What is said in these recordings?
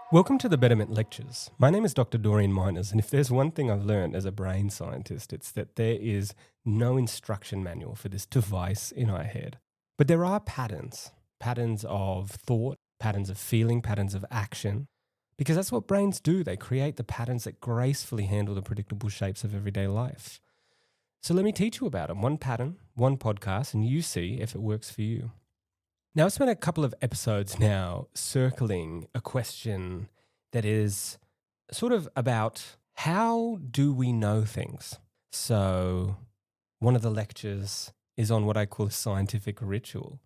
Welcome to the Betterment Lectures. My name is Dr. Doreen Miners, and if there's one thing I've learned as a brain scientist, it's that there is no instruction manual for this device in our head. But there are patterns of thought, patterns of feeling, patterns of action, because that's what brains do. They create the patterns that gracefully handle the predictable shapes of everyday life. So let me teach you about them. One pattern, one podcast, and you see if it works for you. Now, I've spent a couple of episodes now circling a question that is sort of about how do we know things? So one of the lectures is on what I call a scientific ritual,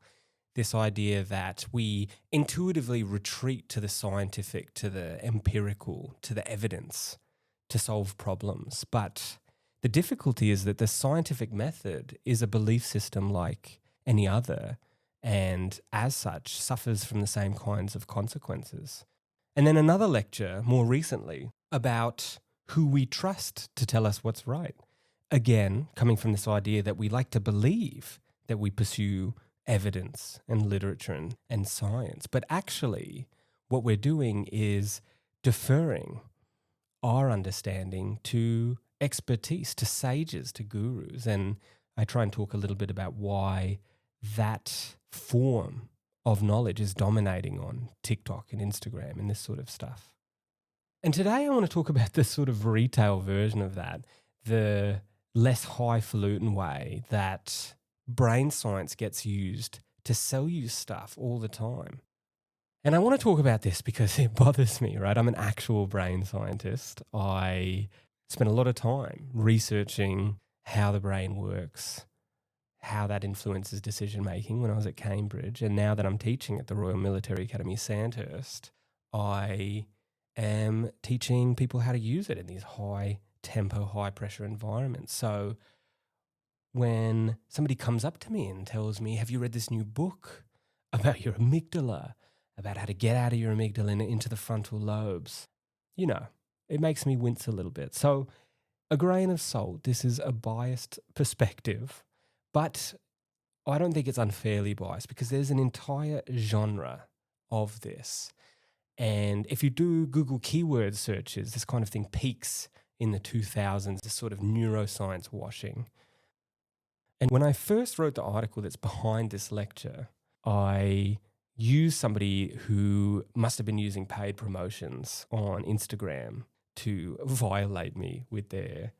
this idea that we intuitively retreat to the scientific, to the empirical, to the evidence to solve problems. But the difficulty is that the scientific method is a belief system like any other, and as such suffers from the same kinds of consequences. And then another lecture more recently about who we trust to tell us what's right. Again, coming from this idea that we like to believe that we pursue evidence and literature and science, but actually what we're doing is deferring our understanding to expertise, to sages, to gurus. And I try and talk a little bit about why that form of knowledge is dominating on TikTok and Instagram and this sort of stuff. And today I want to talk about the sort of retail version of that, the less highfalutin way that brain science gets used to sell you stuff all the time. And I want to talk about this because it bothers me, right? I'm an actual brain scientist. I spent a lot of time researching how the brain works, how that influences decision-making when I was at Cambridge. And now that I'm teaching at the Royal Military Academy Sandhurst, I am teaching people how to use it in these high-tempo, high-pressure environments. So when somebody comes up to me and tells me, have you read this new book about your amygdala, about how to get out of your amygdala and into the frontal lobes, you know, it makes me wince a little bit. So a grain of salt, this is a biased perspective. But I don't think it's unfairly biased because there's an entire genre of this. And if you do Google keyword searches, this kind of thing peaks in the 2000s, this sort of neuroscience washing. And when I first wrote the article that's behind this lecture, I used somebody who must have been using paid promotions on Instagram to violate me with their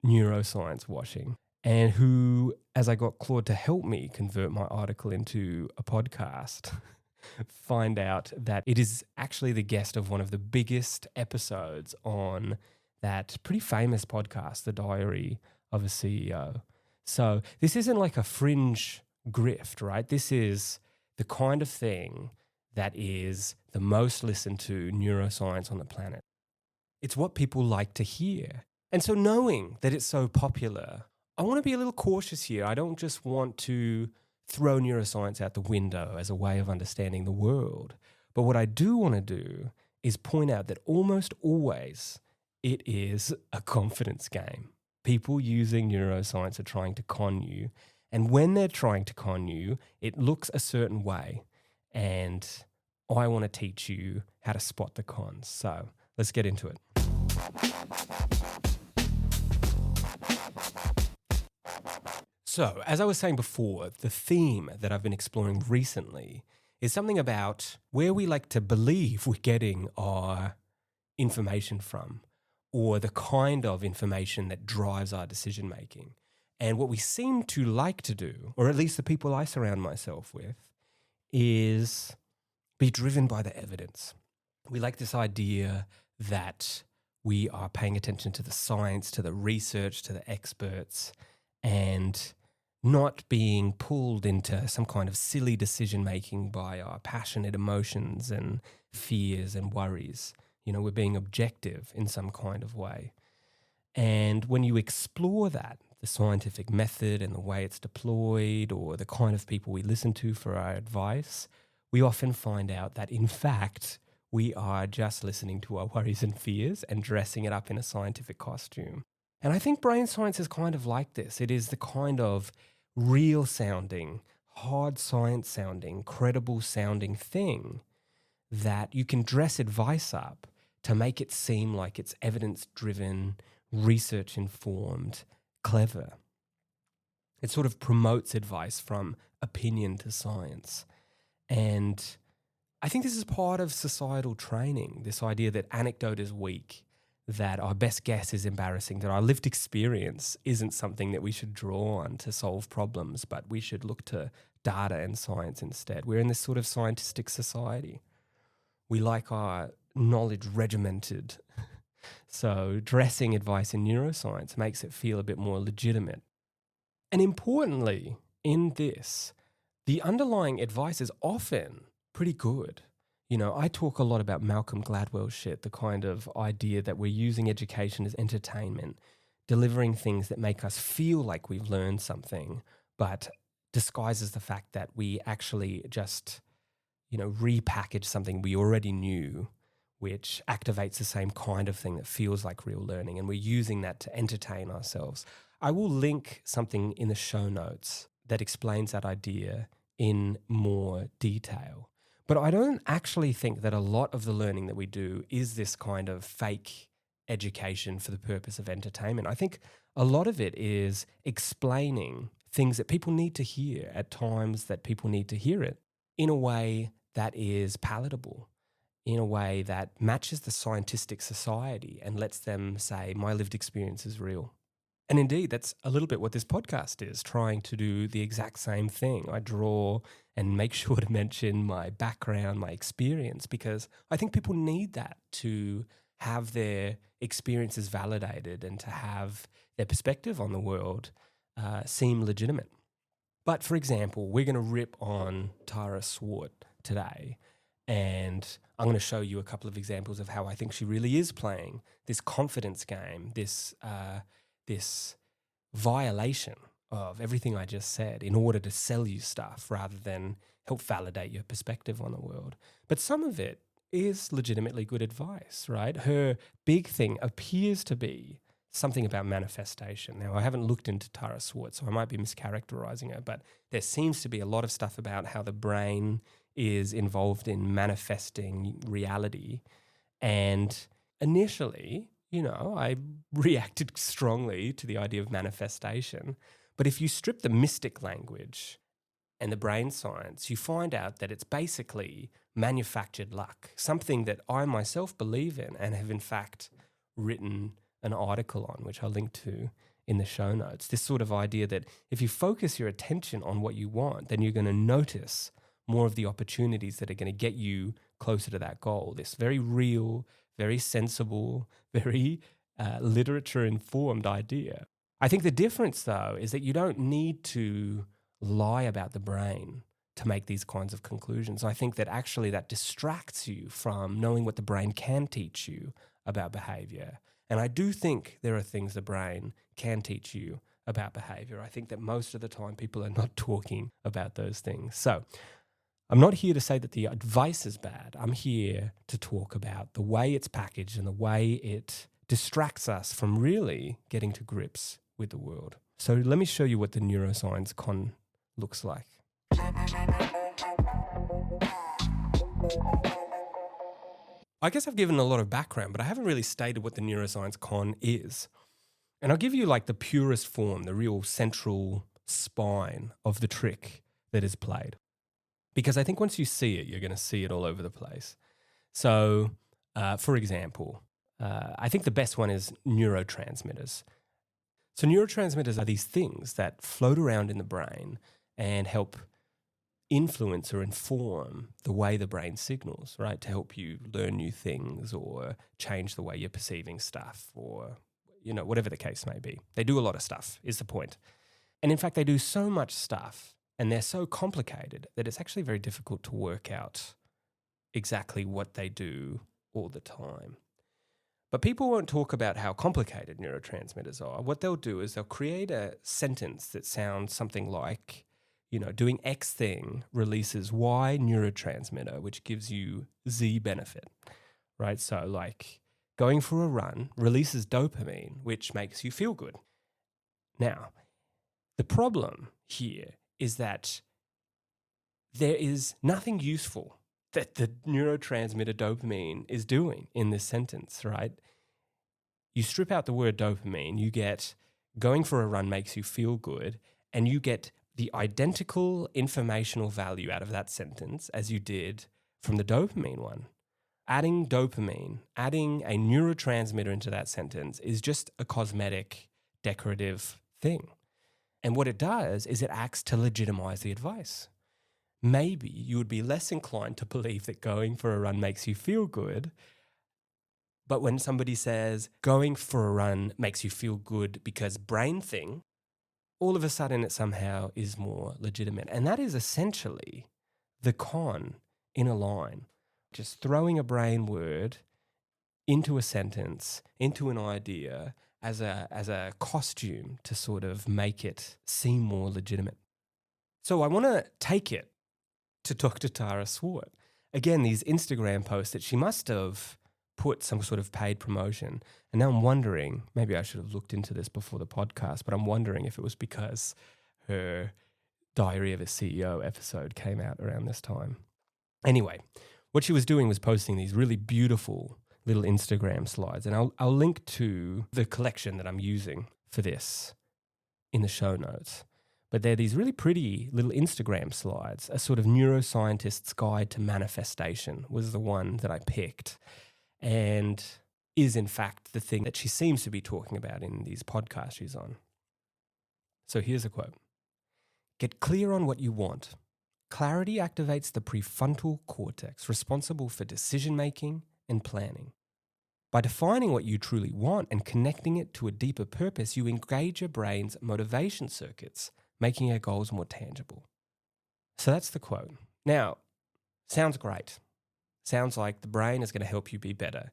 neuroscience washing. And who, as I got Claude to help me convert my article into a podcast, find out that it is actually the guest of one of the biggest episodes on that pretty famous podcast, The Diary of a CEO. So this isn't like a fringe grift, right? This is the kind of thing that is the most listened to neuroscience on the planet. It's what people like to hear. And so knowing that it's so popular, I want to be a little cautious here. I don't just want to throw neuroscience out the window as a way of understanding the world. But what I do want to do is point out that almost always it is a confidence game. People using neuroscience are trying to con you. And when they're trying to con you, it looks a certain way. And I want to teach you how to spot the cons. So let's get into it. So, as I was saying before, the theme that I've been exploring recently is something about where we like to believe we're getting our information from, or the kind of information that drives our decision making. And what we seem to like to do, or at least the people I surround myself with, is be driven by the evidence. We like this idea that we are paying attention to the science, to the research, to the experts, and not being pulled into some kind of silly decision-making by our passionate emotions and fears and worries. You know, we're being objective in some kind of way. And when you explore that, the scientific method and the way it's deployed, or the kind of people we listen to for our advice, we often find out that, in fact, we are just listening to our worries and fears and dressing it up in a scientific costume. And I think brain science is kind of like this. It is the kind of real sounding, hard science sounding, credible sounding thing that you can dress advice up to make it seem like it's evidence driven, research informed, clever. It sort of promotes advice from opinion to science. And I think this is part of societal training, this idea that anecdote is weak, that our best guess is embarrassing, that our lived experience isn't something that we should draw on to solve problems, but we should look to data and science instead. We're in this sort of scientific society. We like our knowledge regimented. So dressing advice in neuroscience makes it feel a bit more legitimate. And importantly, in this, the underlying advice is often pretty good. You know, I talk a lot about Malcolm Gladwell's shit, the kind of idea that we're using education as entertainment, delivering things that make us feel like we've learned something, but disguises the fact that we actually just, repackage something we already knew, which activates the same kind of thing that feels like real learning. And we're using that to entertain ourselves. I will link something in the show notes that explains that idea in more detail. But I don't actually think that a lot of the learning that we do is this kind of fake education for the purpose of entertainment. I think a lot of it is explaining things that people need to hear at times that people need to hear it in a way that is palatable, in a way that matches the scientific society and lets them say, my lived experience is real. And indeed, that's a little bit what this podcast is, trying to do the exact same thing. I draw and make sure to mention my background, my experience, because I think people need that to have their experiences validated and to have their perspective on the world seem legitimate. But for example, we're going to rip on Tara Swart today, and I'm going to show you a couple of examples of how I think she really is playing this confidence game, this violation of everything I just said in order to sell you stuff rather than help validate your perspective on the world. But some of it is legitimately good advice, right? Her big thing appears to be something about manifestation. Now, I haven't looked into Tara Swart, so I might be mischaracterizing her, but there seems to be a lot of stuff about how the brain is involved in manifesting reality. And initially, I reacted strongly to the idea of manifestation. But if you strip the mystic language and the brain science, you find out that it's basically manufactured luck, something that I myself believe in and have in fact written an article on, which I'll link to in the show notes. This sort of idea that if you focus your attention on what you want, then you're going to notice more of the opportunities that are going to get you closer to that goal. This very real, very sensible, very literature-informed idea. I think the difference, though, is that you don't need to lie about the brain to make these kinds of conclusions. I think that actually that distracts you from knowing what the brain can teach you about behavior. And I do think there are things the brain can teach you about behavior. I think that most of the time people are not talking about those things. So I'm not here to say that the advice is bad. I'm here to talk about the way it's packaged and the way it distracts us from really getting to grips with the world. So let me show you what the Neuroscience Con looks like. I guess I've given a lot of background, but I haven't really stated what the Neuroscience Con is. And I'll give you like the purest form, the real central spine of the trick that is played. Because I think once you see it, you're going to see it all over the place. So, for example, I think the best one is neurotransmitters. So neurotransmitters are these things that float around in the brain and help influence or inform the way the brain signals, right? To help you learn new things or change the way you're perceiving stuff or, whatever the case may be. They do a lot of stuff is the point. And in fact, they do so much stuff and they're so complicated that it's actually very difficult to work out exactly what they do all the time. But people won't talk about how complicated neurotransmitters are. What they'll do is they'll create a sentence that sounds something like, doing X thing releases Y neurotransmitter, which gives you Z benefit, right? So like going for a run releases dopamine, which makes you feel good. Now, the problem here is that there is nothing useful that the neurotransmitter dopamine is doing in this sentence, right? You strip out the word dopamine, you get going for a run makes you feel good, and you get the identical informational value out of that sentence as you did from the dopamine one. Adding dopamine, adding a neurotransmitter into that sentence is just a cosmetic, decorative thing. And what it does is it acts to legitimize the advice. Maybe you would be less inclined to believe that going for a run makes you feel good. But when somebody says going for a run makes you feel good because brain thing, all of a sudden it somehow is more legitimate. And that is essentially the con in a line. Just throwing a brain word into a sentence, into an idea as a costume to sort of make it seem more legitimate. So I want to take it to Dr. Tara Swart. Again, these Instagram posts that she must have put some sort of paid promotion. And now I'm wondering, maybe I should have looked into this before the podcast, but I'm wondering if it was because her Diary of a CEO episode came out around this time. Anyway, what she was doing was posting these really beautiful little Instagram slides. And I'll link to the collection that I'm using for this in the show notes. But they're these really pretty little Instagram slides. A sort of neuroscientist's guide to manifestation was the one that I picked, and is in fact the thing that she seems to be talking about in these podcasts she's on. So here's a quote. Get clear on what you want. Clarity activates the prefrontal cortex, responsible for decision-making and planning. By defining what you truly want and connecting it to a deeper purpose, you engage your brain's motivation circuits, making your goals more tangible. So that's the quote. Now, sounds great. Sounds like the brain is going to help you be better.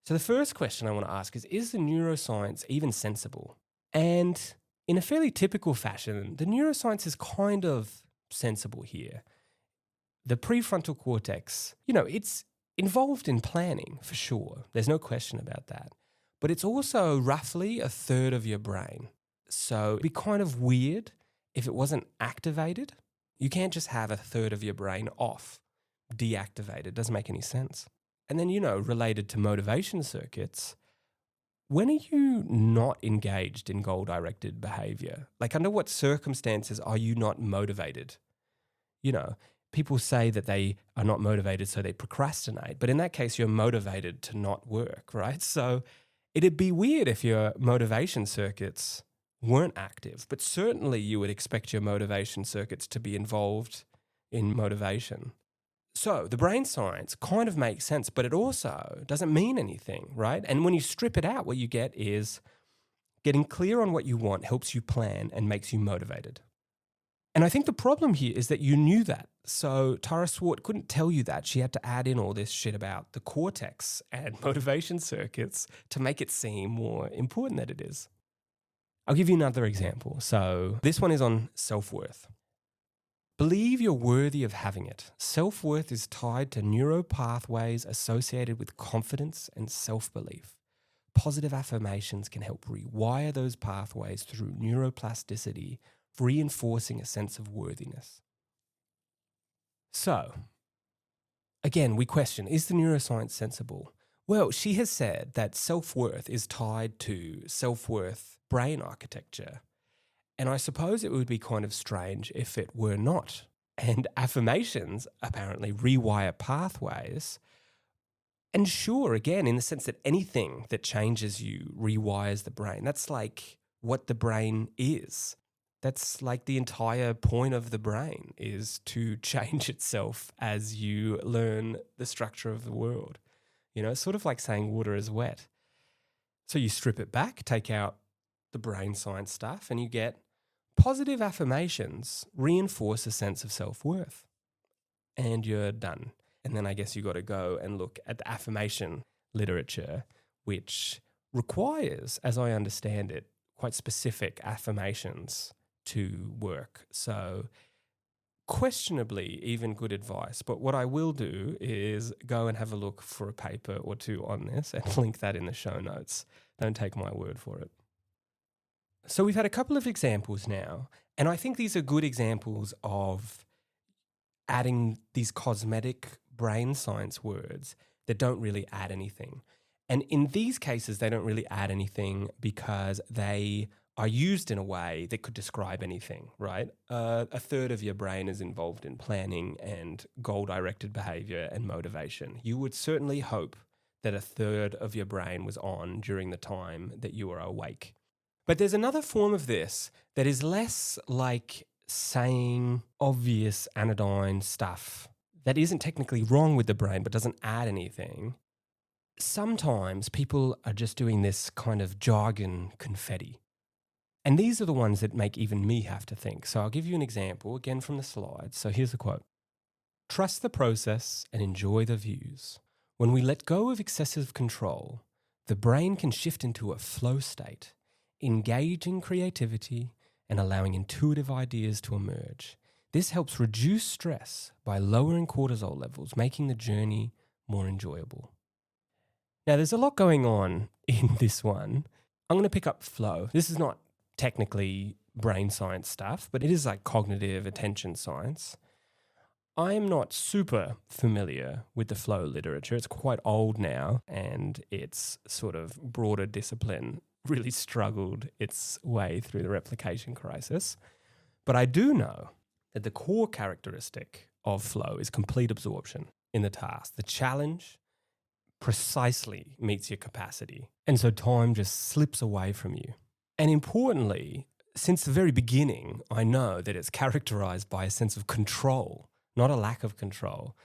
So the first question I want to ask is the neuroscience even sensible? And in a fairly typical fashion, the neuroscience is kind of sensible here. The prefrontal cortex, it's involved in planning for sure. There's no question about that. But it's also roughly a third of your brain. So it'd be kind of weird if it wasn't activated. You can't just have a third of your brain off, deactivated. Doesn't make any sense. And then, related to motivation circuits, when are you not engaged in goal-directed behavior? Like, under what circumstances are you not motivated? People say that they are not motivated, so they procrastinate. But in that case, you're motivated to not work, right? So it'd be weird if your motivation circuits weren't active. But certainly you would expect your motivation circuits to be involved in motivation. So the brain science kind of makes sense, but it also doesn't mean anything, right? And when you strip it out, what you get is getting clear on what you want helps you plan and makes you motivated. And I think the problem here is that you knew that. So Tara Swart couldn't tell you that. She had to add in all this shit about the cortex and motivation circuits to make it seem more important than it is. I'll give you another example. So this one is on self-worth. Believe you're worthy of having it. Self-worth is tied to neuropathways associated with confidence and self-belief. Positive affirmations can help rewire those pathways through neuroplasticity, reinforcing a sense of worthiness. So, again, we question, is the neuroscience sensible? Well, she has said that self-worth is tied to self-worth brain architecture. And I suppose it would be kind of strange if it were not. And affirmations apparently rewire pathways. And sure, again, in the sense that anything that changes you rewires the brain. That's like what the brain is. That's like the entire point of the brain, is to change itself as you learn the structure of the world. It's sort of like saying water is wet. So you strip it back, take out the brain science stuff, and you get positive affirmations reinforce a sense of self-worth. And you're done. And then I guess you got to go and look at the affirmation literature, which requires, as I understand it, quite specific affirmations to work. So questionably even good advice. But what I will do is go and have a look for a paper or two on this and link that in the show notes. Don't take my word for it. So we've had a couple of examples now, and I think these are good examples of adding these cosmetic brain science words that don't really add anything. And in these cases, they don't really add anything because they are used in a way that could describe anything, right? A third of your brain is involved in planning and goal-directed behavior and motivation. You would certainly hope that a third of your brain was on during the time that you were awake. But there's another form of this that is less like saying obvious anodyne stuff that isn't technically wrong with the brain but doesn't add anything. Sometimes people are just doing this kind of jargon confetti. And these are the ones that make even me have to think. So I'll give you an example, again from the slides. So here's the quote. Trust the process and enjoy the views. When we let go of excessive control, the brain can shift into a flow state, engaging creativity and allowing intuitive ideas to emerge. This helps reduce stress by lowering cortisol levels, making the journey more enjoyable. Now, there's a lot going on in this one. I'm going to pick up flow. This is not technically brain science stuff, but it is like cognitive attention science. I am not super familiar with the flow literature. It's quite old now, and its sort of broader discipline really struggled its way through the replication crisis. But I do know that the core characteristic of flow is complete absorption in the task. The challenge precisely meets your capacity, and so time just slips away from you. And importantly, since the very beginning, I know that it's characterized by a sense of control, not a lack of control.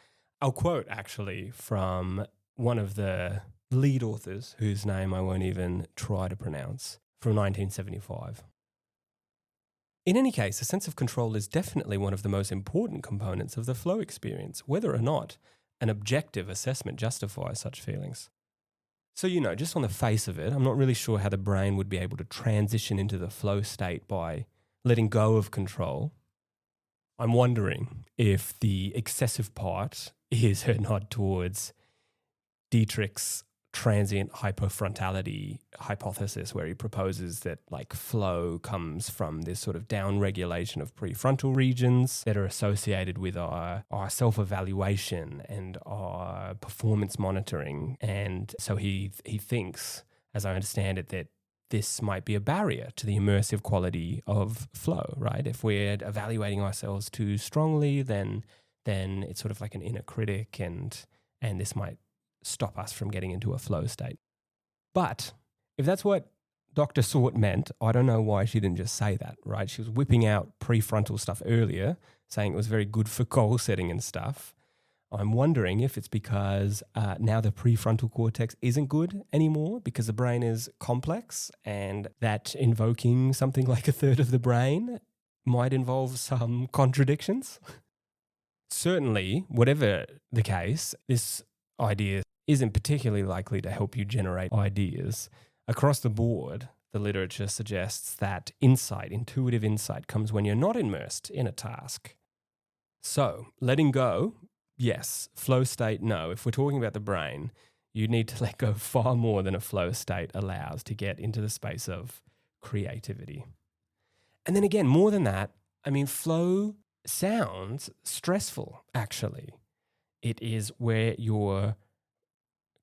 I'll quote actually from one of the lead authors, whose name I won't even try to pronounce, from 1975. In any case, a sense of control is definitely one of the most important components of the flow experience, whether or not an objective assessment justifies such feelings. So, just on the face of it, I'm not really sure how the brain would be able to transition into the flow state by letting go of control. I'm wondering if the excessive part is her nod towards Dietrich's transient hypofrontality hypothesis, where he proposes that flow comes from this sort of down-regulation of prefrontal regions that are associated with our self-evaluation and our performance monitoring. And so he thinks, as I understand it, that this might be a barrier to the immersive quality of flow, right? If we're evaluating ourselves too strongly, then it's sort of like an inner critic, and this might stop us from getting into a flow state. But if that's what Dr. Swart meant, I don't know why she didn't just say that, right? She was whipping out prefrontal stuff earlier, saying it was very good for goal setting and stuff. I'm wondering if it's because now the prefrontal cortex isn't good anymore because the brain is complex, and that invoking something like a third of the brain might involve some contradictions. Certainly, whatever the case, this idea isn't particularly likely to help you generate ideas. Across the board, the literature suggests that intuitive insight, comes when you're not immersed in a task. So, letting go, yes. Flow state, no. If we're talking about the brain, you need to let go far more than a flow state allows to get into the space of creativity. And then again, more than that, flow sounds stressful, actually. It is where your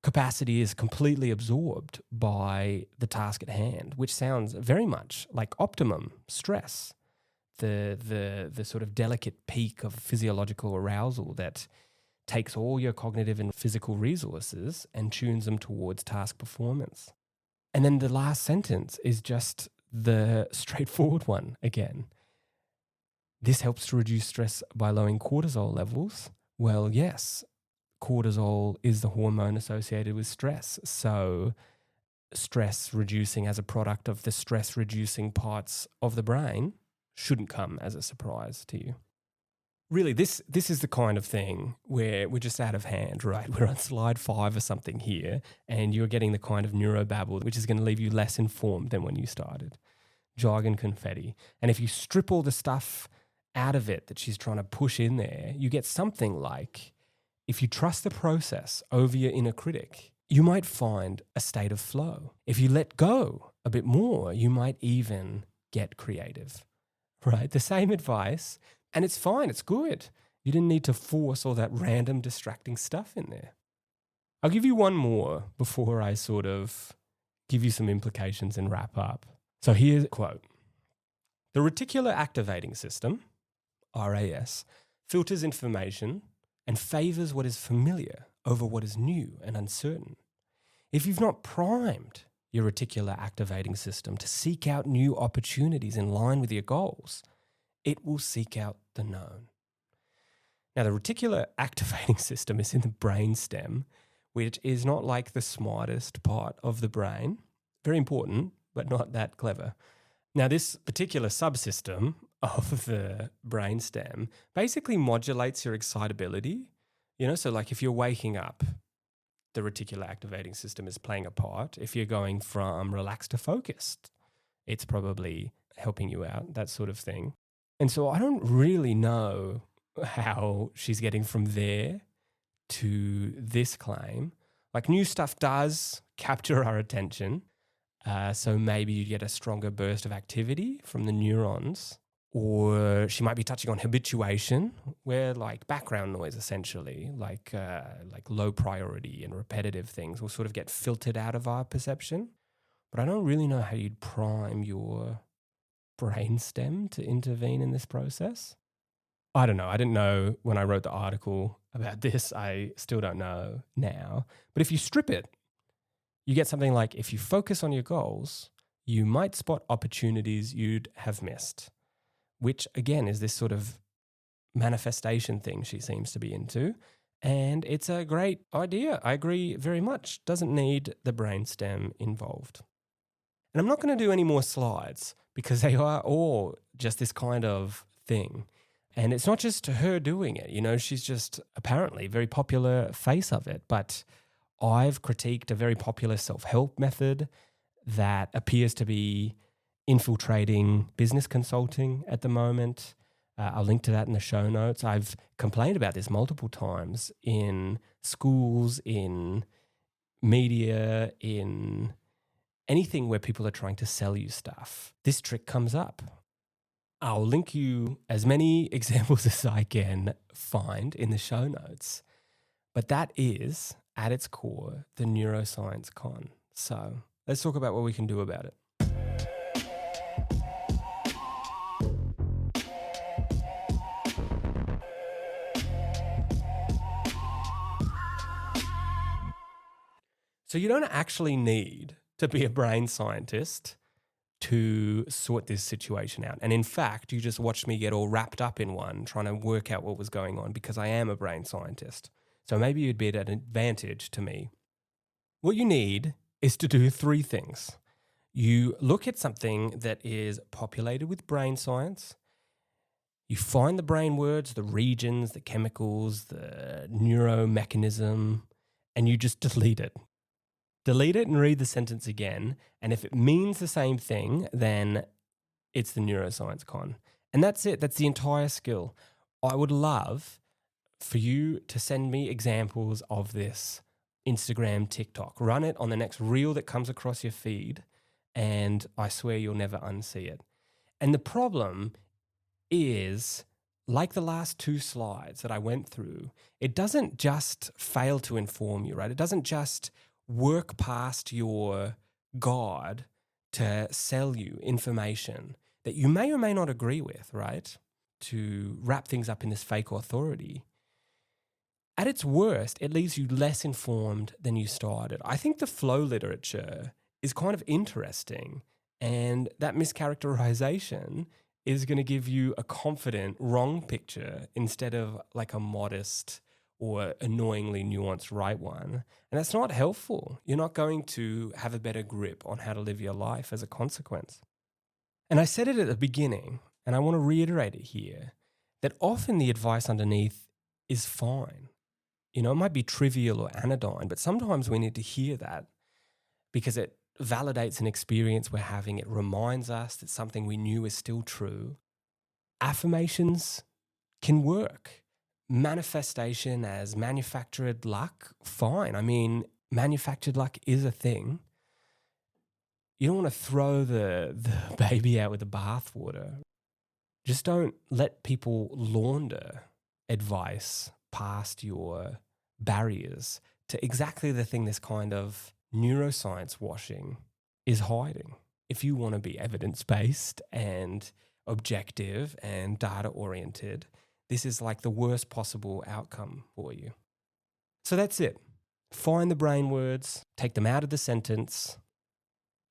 capacity is completely absorbed by the task at hand, which sounds very much like optimum stress, the sort of delicate peak of physiological arousal that takes all your cognitive and physical resources and tunes them towards task performance. And then the last sentence is just the straightforward one again. This helps to reduce stress by lowering cortisol levels. Well, yes. Cortisol is the hormone associated with stress. So stress reducing as a product of the stress reducing parts of the brain shouldn't come as a surprise to you. Really, this is the kind of thing where we're just out of hand, right? We're on slide 5 or something here, and you're getting the kind of neurobabble which is going to leave you less informed than when you started. Jargon confetti. And if you strip all the stuff out of it that she's trying to push in there, you get something like, if you trust the process over your inner critic, you might find a state of flow. If you let go a bit more, you might even get creative, right? The same advice, and it's fine, it's good. You didn't need to force all that random distracting stuff in there. I'll give you one more before I sort of give you some implications and wrap up. So here's a quote. The reticular activating system, RAS, filters information and favors what is familiar over what is new and uncertain. If you've not primed your reticular activating system to seek out new opportunities in line with your goals, it will seek out the known. Now, the reticular activating system is in the brainstem, which is not like the smartest part of the brain. Very important, but not that clever. Now, this particular subsystem of the brainstem basically modulates your excitability. So like if you're waking up, the reticular activating system is playing a part. If you're going from relaxed to focused, it's probably helping you out, that sort of thing. And so I don't really know how she's getting from there to this claim. Like, new stuff does capture our attention. So maybe you get a stronger burst of activity from the neurons, or she might be touching on habituation, where like background noise, essentially, like low priority and repetitive things will sort of get filtered out of our perception. But I don't really know how you'd prime your brainstem to intervene in this process. I don't know. I didn't know when I wrote the article about this. I still don't know now. But if you strip it, you get something like, if you focus on your goals, you might spot opportunities you'd have missed, which again is this sort of manifestation thing she seems to be into. And it's a great idea. I agree very much. Doesn't need the brainstem involved. And I'm not going to do any more slides because they are all just this kind of thing. And it's not just her doing it. She's just apparently a very popular face of it. But I've critiqued a very popular self-help method that appears to be infiltrating business consulting at the moment. I'll link to that in the show notes. I've complained about this multiple times in schools, in media, in anything where people are trying to sell you stuff. This trick comes up. I'll link you as many examples as I can find in the show notes. But that is, at its core, the Neuroscience Con. So let's talk about what we can do about it. So you don't actually need to be a brain scientist to sort this situation out. And in fact, you just watched me get all wrapped up in one, trying to work out what was going on, because I am a brain scientist. So maybe you'd be at an advantage to me. What you need is to do three things. You look at something that is populated with brain science. You find the brain words, the regions, the chemicals, the neuromechanism, and you just delete it. Delete it and read the sentence again. And if it means the same thing, then it's the Neuroscience Con. And that's it. That's the entire skill. I would love for you to send me examples of this Instagram, TikTok. Run it on the next reel that comes across your feed, and I swear you'll never unsee it. And the problem is, like the last two slides that I went through, it doesn't just fail to inform you, right? It doesn't just work past your God to sell you information that you may or may not agree with, right? To wrap things up in this fake authority. At its worst, it leaves you less informed than you started. I think the flow literature is kind of interesting, and that mischaracterization is going to give you a confident wrong picture instead of like a modest or annoyingly nuanced right one. And that's not helpful. You're not going to have a better grip on how to live your life as a consequence. And I said it at the beginning, and I want to reiterate it here, that often the advice underneath is fine. It might be trivial or anodyne, but sometimes we need to hear that because it validates an experience we're having. It reminds us that something we knew is still true. affirmations can work. Manifestation as manufactured luck, fine. I mean, manufactured luck is a thing. You don't want to throw the baby out with the bathwater. Just don't let people launder advice past your barriers to exactly the thing this kind of neuroscience washing is hiding. If you want to be evidence-based and objective and data-oriented, this is like the worst possible outcome for you. So that's it. Find the brain words, take them out of the sentence.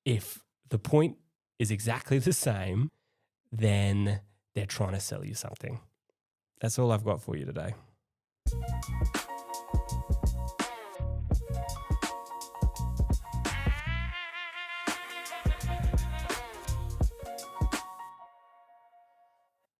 If the point is exactly the same, then they're trying to sell you something. That's all I've got for you today.